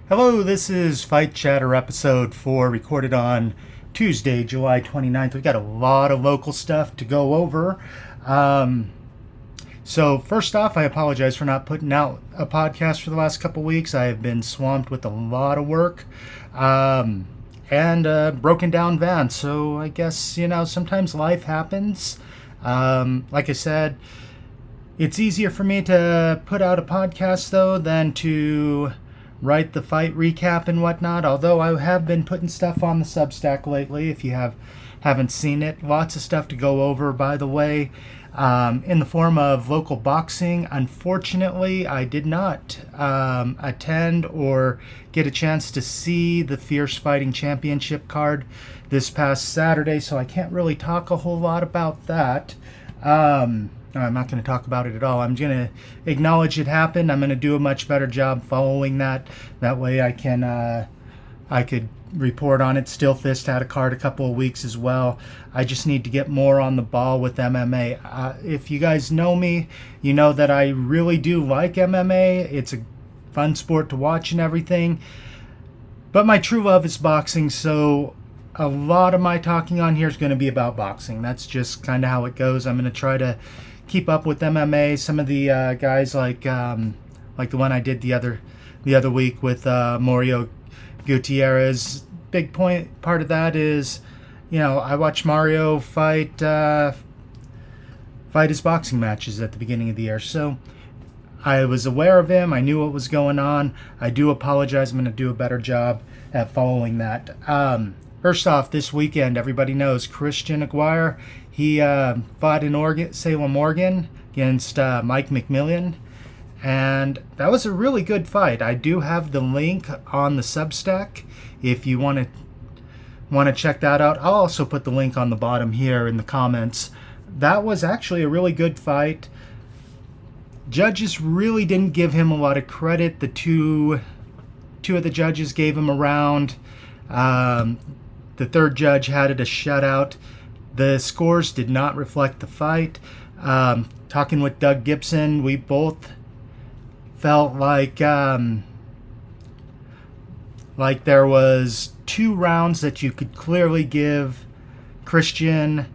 Hello, this is Fight Chatter episode 4, recorded on Tuesday, July 29th. We've got a lot of local stuff to go over. Um, so, first off, I apologize for not putting out a podcast for the last couple weeks. I have been swamped with a lot of work and broken down van. So, I guess, sometimes life happens. Like I said, it's easier for me to put out a podcast, though, than to write the fight recap and whatnot. Although I have been putting stuff on the Substack lately. If you haven't seen it, lots of stuff to go over. By the way, in the form of local boxing. Unfortunately, I did not attend or get a chance to see the Fierce Fighting Championship card this past Saturday, so I can't really talk a whole lot about that. No, I'm not going to talk about it at all. I'm going to acknowledge it happened. I'm going to do a much better job following that. That way I could report on it. Still Fist had a card a couple of weeks as well. I just need to get more on the ball with MMA. If you guys know me, you know that I really do like MMA. It's a fun sport to watch and everything. But my true love is boxing, so a lot of my talking on here is going to be about boxing. That's just kind of how it goes. I'm going to try to keep up with MMA. Some of the guys like the one I did the other week with Mario Gutierrez. Big part of that is, I watch Mario fight his boxing matches at the beginning of the year. So I was aware of him. I knew what was going on. I do apologize. I'm going to do a better job at following that. First off, this weekend, everybody knows Christian Aguirre. He fought in Salem, Oregon, against Mike McMillan, and that was a really good fight. I do have the link on the Substack if you want to check that out. I'll also put the link on the bottom here in the comments. That was actually a really good fight. Judges really didn't give him a lot of credit. The two of the judges gave him a round. The third judge had it a shutout. The scores did not reflect the fight. Talking with Doug Gibson, we both felt like there was 2 rounds that you could clearly give Christian,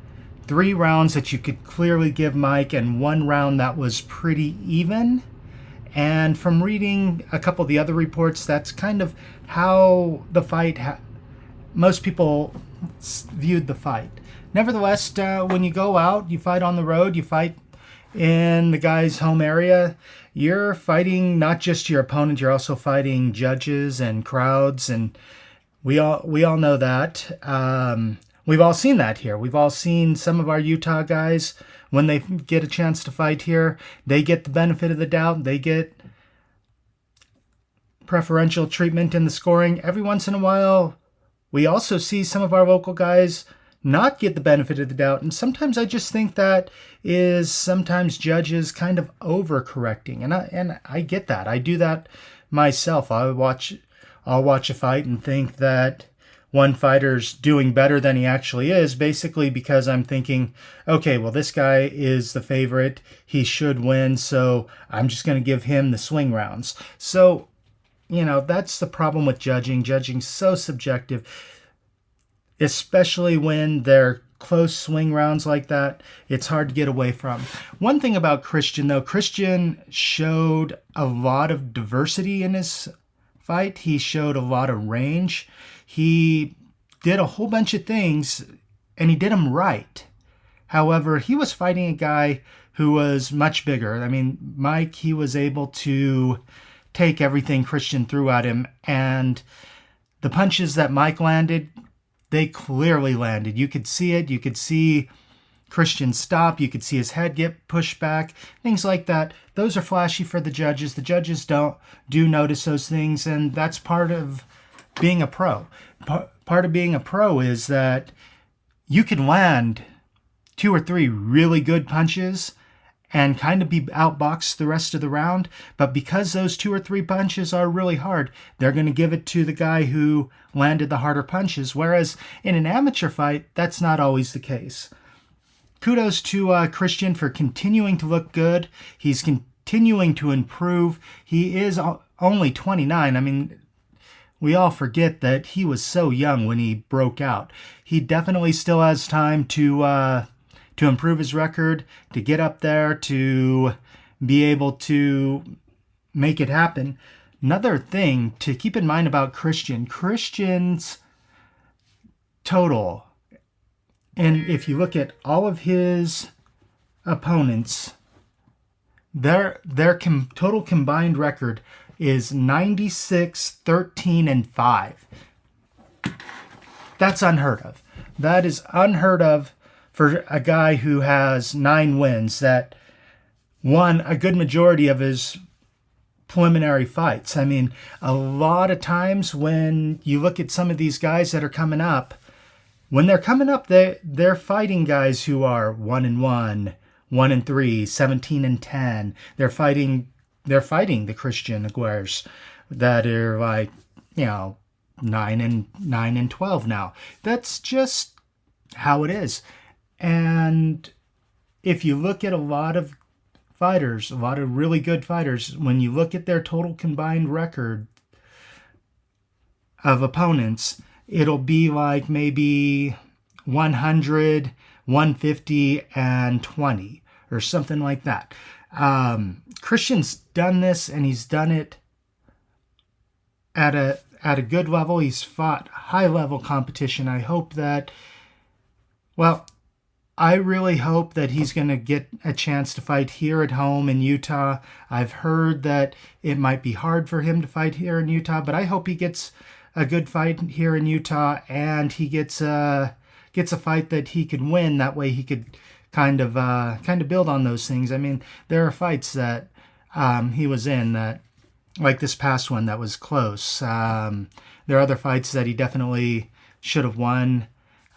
3 rounds that you could clearly give Mike, and 1 round that was pretty even. And from reading a couple of the other reports, that's kind of how the fight most people viewed the fight. Nevertheless, when you go out, you fight on the road, you fight in the guy's home area, you're fighting not just your opponent, you're also fighting judges and crowds, and we all know that. We've all seen that here. We've all seen some of our Utah guys, when they get a chance to fight here, they get the benefit of the doubt, they get preferential treatment in the scoring. Every once in a while, we also see some of our local guys not get the benefit of the doubt. And sometimes I just think that is sometimes judges kind of overcorrecting. And I get that. I do that myself. I'll watch a fight and think that one fighter's doing better than he actually is, basically because I'm thinking, okay, well, this guy is the favorite. He should win. So I'm just going to give him the swing rounds. So that's the problem with judging. Judging's so subjective, especially when they're close swing rounds like that. It's hard to get away from. One thing about Christian, though, Christian showed a lot of diversity in his fight. He showed a lot of range. He did a whole bunch of things, and he did them right. However, he was fighting a guy who was much bigger. I mean, Mike, he was able to take everything Christian threw at him, and the punches that Mike landed, they clearly landed. You could see it. You could see Christian stop. You could see his head get pushed back, things like that. Those are flashy for the judges. The judges do notice those things, and that's part of being a pro. Part of being a pro is that you can land 2 or 3 really good punches and kind of be outboxed the rest of the round. But because those 2 or 3 punches are really hard, they're going to give it to the guy who landed the harder punches. Whereas in an amateur fight, that's not always the case. Kudos to Christian for continuing to look good. He's continuing to improve. He is only 29. I mean, we all forget that he was so young when he broke out. He definitely still has time to improve his record, to get up there, to be able to make it happen. Another thing to keep in mind about Christian's total, and if you look at all of his opponents, their total combined record is 96, 13, and 5. That's unheard of. That is unheard of for a guy who has 9 wins, that won a good majority of his preliminary fights. I mean, a lot of times when you look at some of these guys that are coming up, when they're coming up, they're fighting guys who are 1-1, 1-3, 17-10. They're fighting the Christian Aguirres that are like, 9-12 now. That's just how it is. And if you look at a lot of fighters, a lot of really good fighters, when you look at their total combined record of opponents, it'll be like maybe 100, 150, and 20 or something like that. Christian's done this, and he's done it at a good level. He's fought high level competition. I really hope that he's going to get a chance to fight here at home in Utah. I've heard that it might be hard for him to fight here in Utah, but I hope he gets a good fight here in Utah, and he gets a fight that he could win. That way he could kind of build on those things. I mean, there are fights that he was in that, like this past one, that was close. There are other fights that he definitely should have won,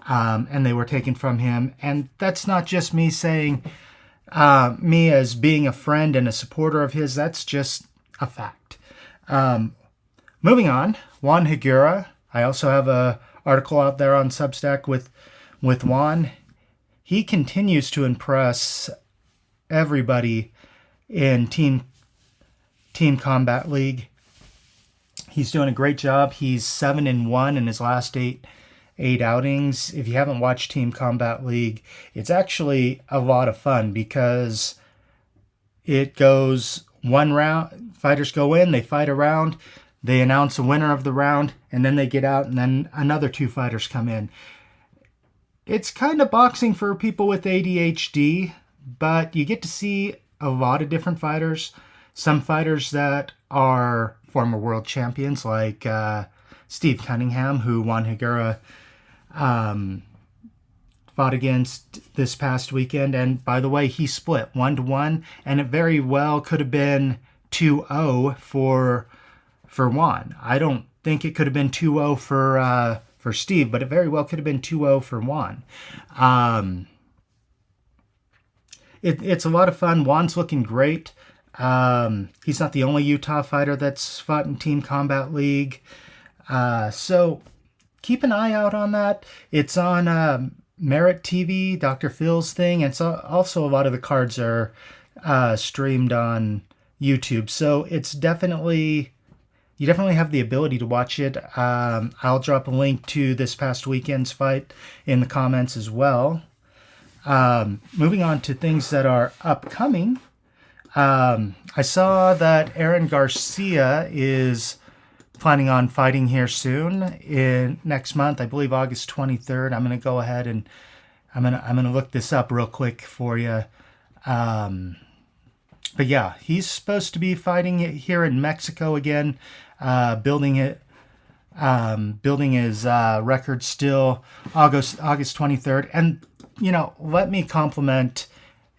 and they were taken from him. And that's not just me saying, me as being a friend and a supporter of his. That's just a fact. Moving on, Juan Higuera. I also have a article out there on Substack with Juan. He continues to impress everybody in Team Combat League. He's doing a great job. He's 7-1 in his last eight outings. If you haven't watched Team Combat League, it's actually a lot of fun because it goes one round. Fighters go in, they fight a round, they announce a winner of the round, and then they get out, and then another 2 fighters come in. It's kind of boxing for people with ADHD, but you get to see a lot of different fighters. Some fighters that are former world champions, like Steve Cunningham, who Juan Higuera fought against this past weekend. And by the way, he split 1-1, and it very well could have been 2-0 for Juan. I don't think it could have been 2-0 for Steve, but it very well could have been 2-0 for Juan. It's a lot of fun. Juan's looking great. He's not the only Utah fighter that's fought in Team Combat League. So keep an eye out on that. It's on Merit TV, Dr. Phil's thing, and so also a lot of the cards are streamed on YouTube. So it's definitely, you definitely have the ability to watch it. I'll drop a link to this past weekend's fight in the comments as well. Moving on to things that are upcoming. I saw that Aaron Garcia is planning on fighting here soon in next month. I believe August 23rd. I'm going to go ahead and I'm going to look this up real quick for you. But yeah, he's supposed to be fighting it here in Mexico again, building his record still August 23rd. And let me compliment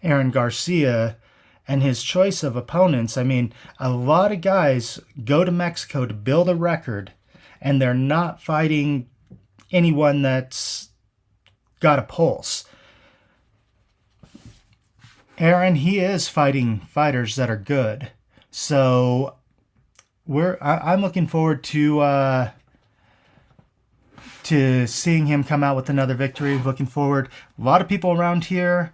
Aaron Garcia and his choice of opponents. I mean, a lot of guys go to Mexico to build a record, and they're not fighting anyone that's got a pulse. Aaron, he is fighting fighters that are good. So I'm looking forward to seeing him come out with another victory. Looking forward. A lot of people around here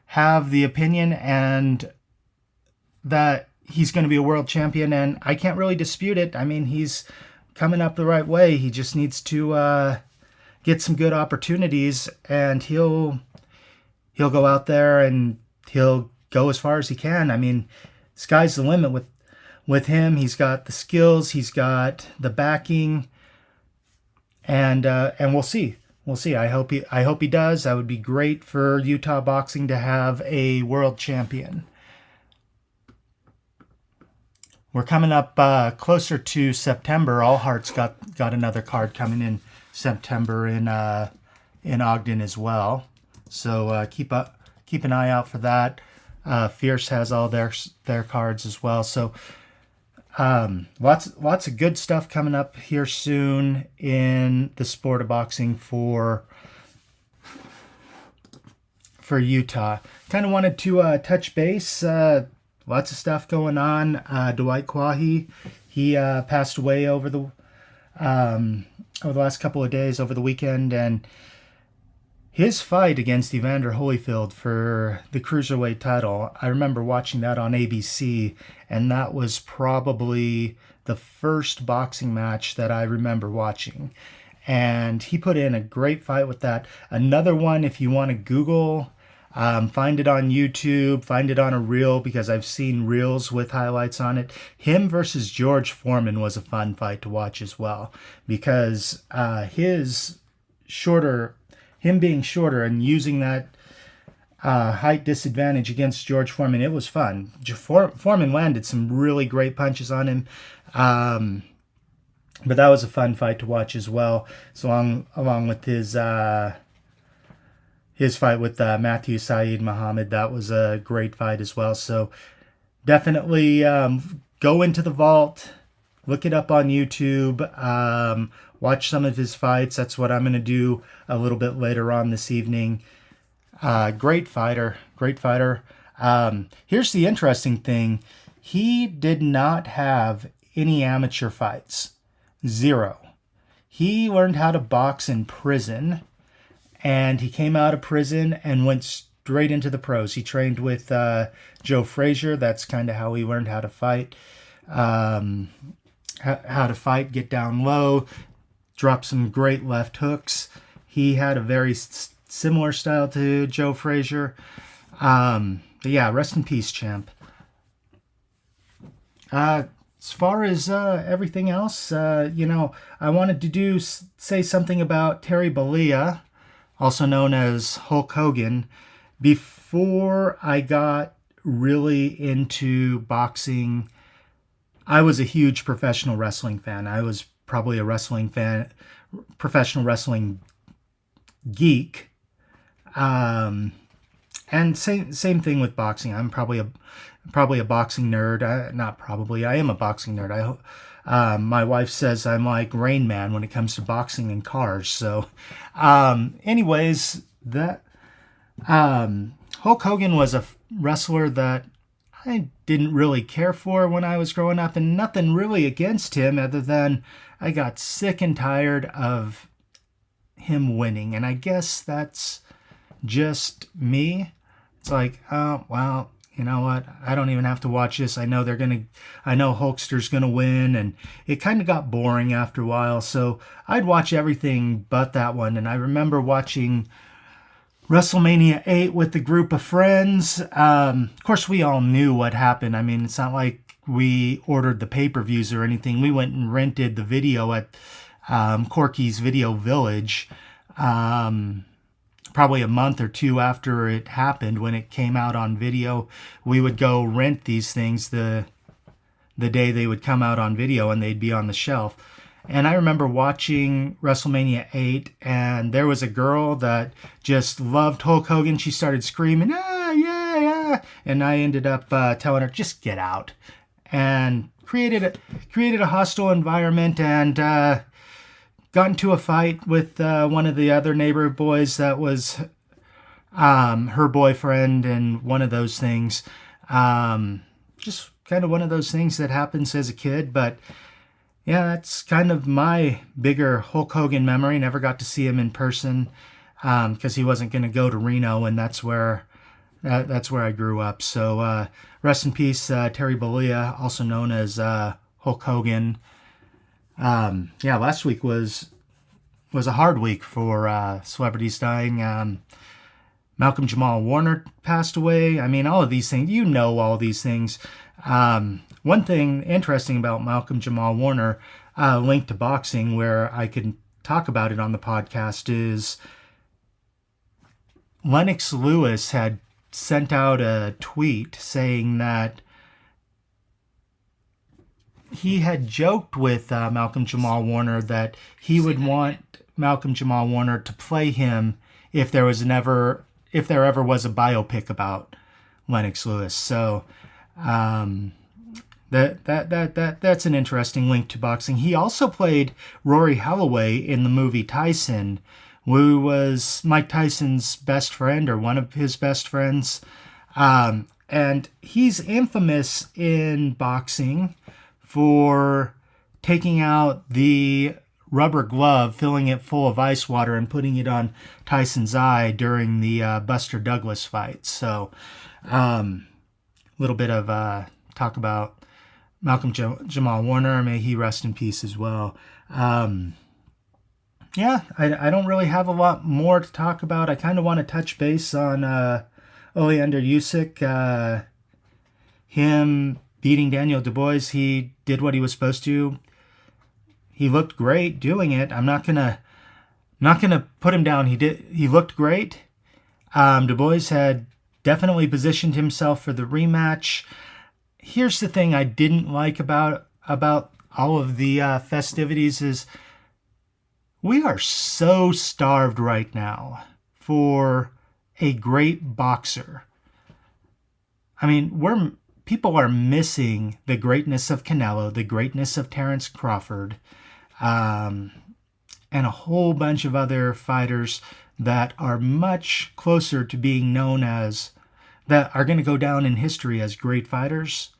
have the opinion and that he's going to be a world champion, and I can't really dispute it. I mean, he's coming up the right way. He just needs to get some good opportunities, and he'll go out there and he'll go as far as he can. I mean, sky's the limit with him. He's got the skills, he's got the backing, and we'll see. We'll see. I hope he does. That would be great for Utah boxing to have a world champion. We're coming up closer to September. All Hearts got another card coming in September in Ogden as well. So keep an eye out for that. Fierce has all their cards as well. So lots of good stuff coming up here soon in the sport of boxing for Utah. Kind of wanted to touch base. Lots of stuff going on. Dwight Quahy, he passed away over the last couple of days, over the weekend, and his fight against Evander Holyfield for the cruiserweight title, I remember watching that on ABC, and that was probably the first boxing match that I remember watching. And he put in a great fight with that. Another one, if you want to Google, find it on YouTube, find it on a reel, because I've seen reels with highlights on it. Him versus George Foreman was a fun fight to watch as well, because him being shorter and using that height disadvantage against George Foreman, it was fun. Foreman landed some really great punches on him, but that was a fun fight to watch as well. So along with his fight with Matthew Saeed Muhammad, that was a great fight as well. So definitely go into the vault, look it up on YouTube, watch some of his fights. That's what I'm going to do a little bit later on this evening. Great fighter. Here's the interesting thing. He did not have any amateur fights. 0. He learned how to box in prison, and he came out of prison and went straight into the pros. He trained with Joe Frazier. That's kind of how he learned how to fight. How to fight, get down low, drop some great left hooks. He had a very similar style to Joe Frazier. But yeah, rest in peace, champ. As far as everything else, I wanted to say something about Terry Bollea, also known as Hulk Hogan. Before I got really into boxing, I was a huge professional wrestling fan. I was probably a professional wrestling geek. And same thing with boxing. I'm probably a boxing nerd. Not probably. I am a boxing nerd. My wife says I'm like Rain Man when it comes to boxing and cars. So, anyways, that Hulk Hogan was a wrestler that I didn't really care for when I was growing up, and nothing really against him other than I got sick and tired of him winning. And I guess that's just me. It's like, oh, well, you know what? I don't even have to watch this. I know Hulkster's gonna win, and it kind of got boring after a while. So I'd watch everything but that one. And I remember watching WrestleMania 8 with a group of friends. Of course, we all knew what happened. I mean, it's not like we ordered the pay-per-views or anything. We went and rented the video at Corky's Video Village. Probably a month or two after it happened, when it came out on video, we would go rent these things the day they would come out on video, and they'd be on the shelf. And I remember watching WrestleMania 8, and there was a girl that just loved Hulk Hogan. She started screaming, yeah. And I ended up telling her, just get out. And created a hostile environment, and got into a fight with one of the other neighbor boys that was her boyfriend, and one of those things. Just kind of one of those things that happens as a kid. But yeah, that's kind of my bigger Hulk Hogan memory. Never got to see him in person because he wasn't going to go to Reno, and that's where I grew up. So rest in peace, Terry Bollea, also known as Hulk Hogan. Yeah, last week was a hard week for celebrities dying. Malcolm Jamal Warner passed away. I mean, all of these things, all these things. One thing interesting about Malcolm Jamal Warner, linked to boxing, where I can talk about it on the podcast, is Lennox Lewis had sent out a tweet saying that he had joked with Malcolm Jamal Warner that he would want Malcolm Jamal Warner to play him if there ever was a biopic about Lennox Lewis. So that's an interesting link to boxing. He also played Rory Holloway in the movie Tyson, who was Mike Tyson's best friend, or one of his best friends. And he's infamous in boxing for taking out the rubber glove, filling it full of ice water, and putting it on Tyson's eye during the Buster Douglas fight. So, a little bit of talk about Malcolm Jamal Warner. May he rest in peace as well. Yeah, I don't really have a lot more to talk about. I kind of want to touch base on Oleksander Usyk. Him beating Daniel Dubois. He did what he was supposed to. He looked great doing it. I'm not gonna put him down. He looked great. Dubois had definitely positioned himself for the rematch. Here's the thing I didn't like about all of the festivities is we are so starved right now for a great boxer. I mean, people are missing the greatness of Canelo, the greatness of Terrence Crawford, and a whole bunch of other fighters that are much closer to being known as, that are going to go down in history as great fighters,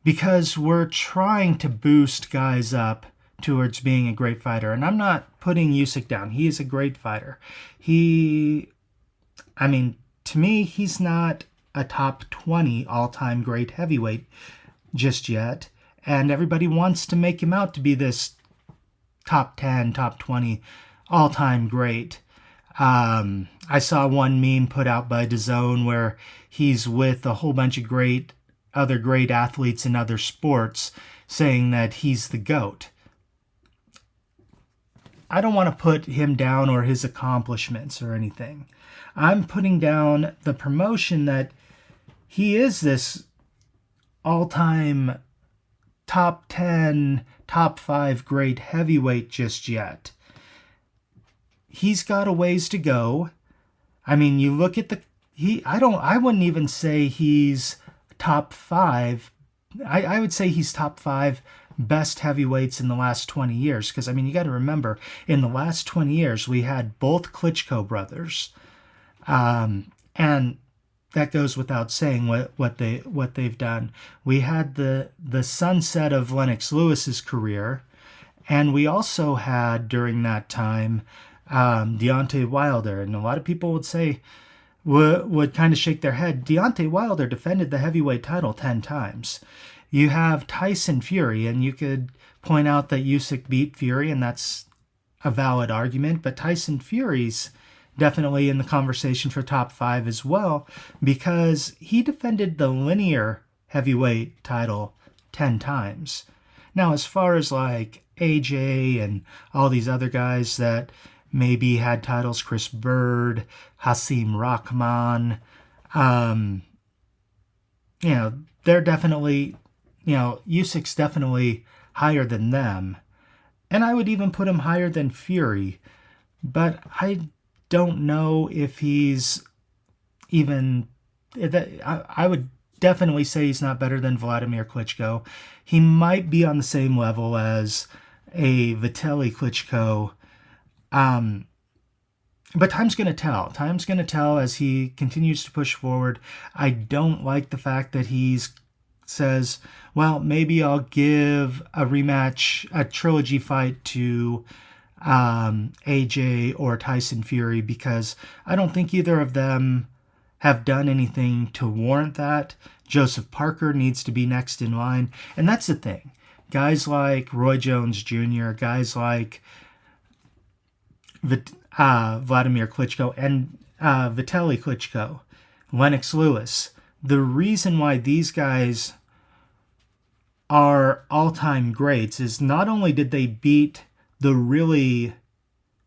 because we're trying to boost guys up towards being a great fighter. And I'm not putting Usyk down. He is a great fighter. To me, he's not a top 20 all-time great heavyweight just yet. And everybody wants to make him out to be this top 10, top 20 all-time great. I saw one meme put out by DAZN where he's with a whole bunch of other great athletes in other sports saying that he's the GOAT. I don't want to put him down or his accomplishments or anything. I'm putting down the promotion that he is this all-time top 10, top 5 great heavyweight just yet. He's got a ways to go. I mean, you look at I wouldn't even say he's top 5. I would say he's top 5 best heavyweights in the last 20 years. Because, I mean, you got to remember, in the last 20 years, we had both Klitschko brothers. And that goes without saying what they've done. We had the sunset of Lennox Lewis's career. And we also had, during that time, Deontay Wilder. And a lot of people would kind of shake their head. Deontay Wilder defended the heavyweight title 10 times. You have Tyson Fury, and you could point out that Usyk beat Fury, and that's a valid argument, but Tyson Fury's definitely in the conversation for top 5 as well, because he defended the linear heavyweight title 10 times. Now, as far as like AJ and all these other guys that maybe had titles, Chris Bird, Hasim Rahman, they're definitely, Usyk's definitely higher than them. And I would even put him higher than Fury. But I don't know if he's even... I would definitely say he's not better than Vladimir Klitschko. He might be on the same level as a Vitaly Klitschko. But time's going to tell. Time's going to tell as he continues to push forward. I don't like the fact that says, well, maybe I'll give a rematch, a trilogy fight to AJ or Tyson Fury, because I don't think either of them have done anything to warrant that. Joseph Parker needs to be next in line. And that's the thing. guys like Roy Jones Jr., guys like Vladimir Klitschko and Vitaly Klitschko, Lennox Lewis. The reason why these guys are all-time greats is not only did they beat the really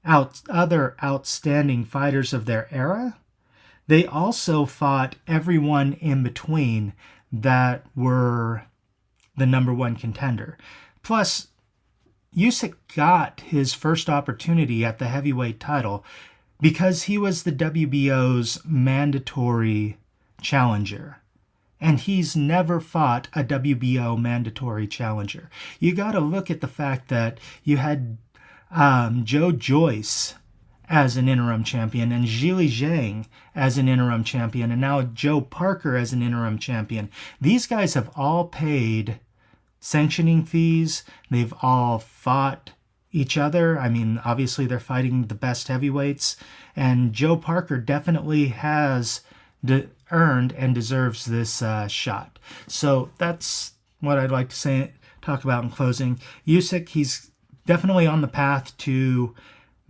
other outstanding fighters of their era, they also fought everyone in between that were the number one contender. Plus, Usyk got his first opportunity at the heavyweight title because he was the WBO's mandatory challenger. And he's never fought a WBO mandatory challenger. You got to look at the fact that you had Joe Joyce as an interim champion and Zhili Zhang as an interim champion and now Joe Parker as an interim champion. These guys have all paid sanctioning fees. They've all fought each other. I mean, obviously they're fighting the best heavyweights, and Joe Parker definitely has earned and deserves this shot. So that's what I'd like to talk about in closing. Usyk, he's definitely on the path to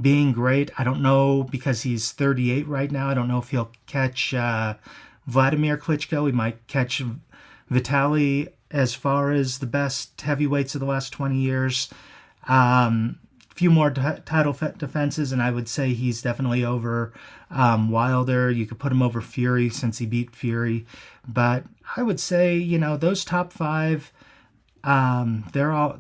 being great. I don't know, because he's 38 right now, I don't know if he'll catch Vladimir Klitschko. He might catch Vitaly as far as the best heavyweights of the last 20 years. Few more title defenses, and I would say he's definitely over Wilder. You could put him over Fury since he beat Fury, but I would say, you know, those top five, they're all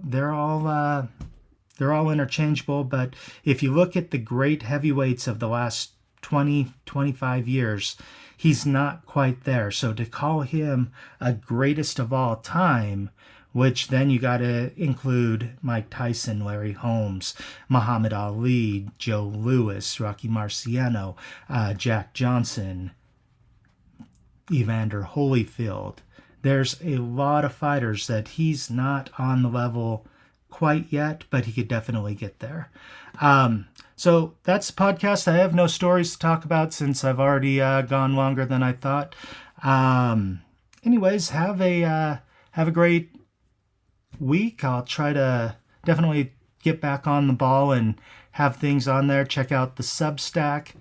interchangeable. But if you look at the great heavyweights of the last 20-25 years, he's not quite there. So to call him a greatest of all time, which then you got to include Mike Tyson, Larry Holmes, Muhammad Ali, Joe Louis, Rocky Marciano, Jack Johnson, Evander Holyfield. There's a lot of fighters that he's not on the level quite yet, but he could definitely get there. So that's the podcast. I have no stories to talk about since I've already gone longer than I thought. Anyways, have a great week. I'll try to definitely get back on the ball and have things on there. Check out the Substack.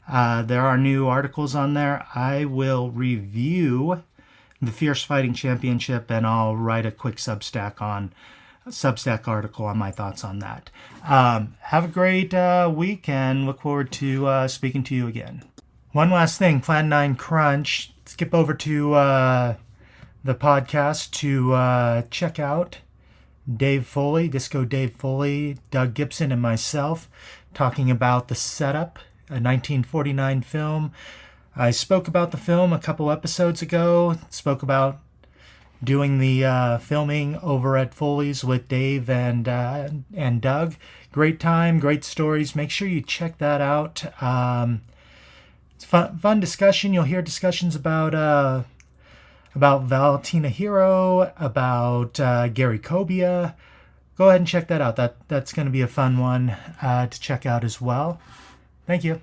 There are new articles on there. I will review the Fierce Fighting Championship, and I'll write a quick Substack article on my thoughts on that. Have a great week, and look forward to speaking to you again. One last thing, Plan 9 Crunch. Skip over to the podcast to check out Dave Foley, Disco Dave Foley, Doug Gibson, and myself talking about The Setup, a 1949 film. I spoke about the film a couple episodes ago, spoke about doing the filming over at Foley's with Dave and Doug. Great time, great stories. Make sure you check that out. It's fun discussion. You'll hear discussions about Valentina Hero, about Gary Cobia. Go ahead and check that out. That's going to be a fun one to check out as well. Thank you.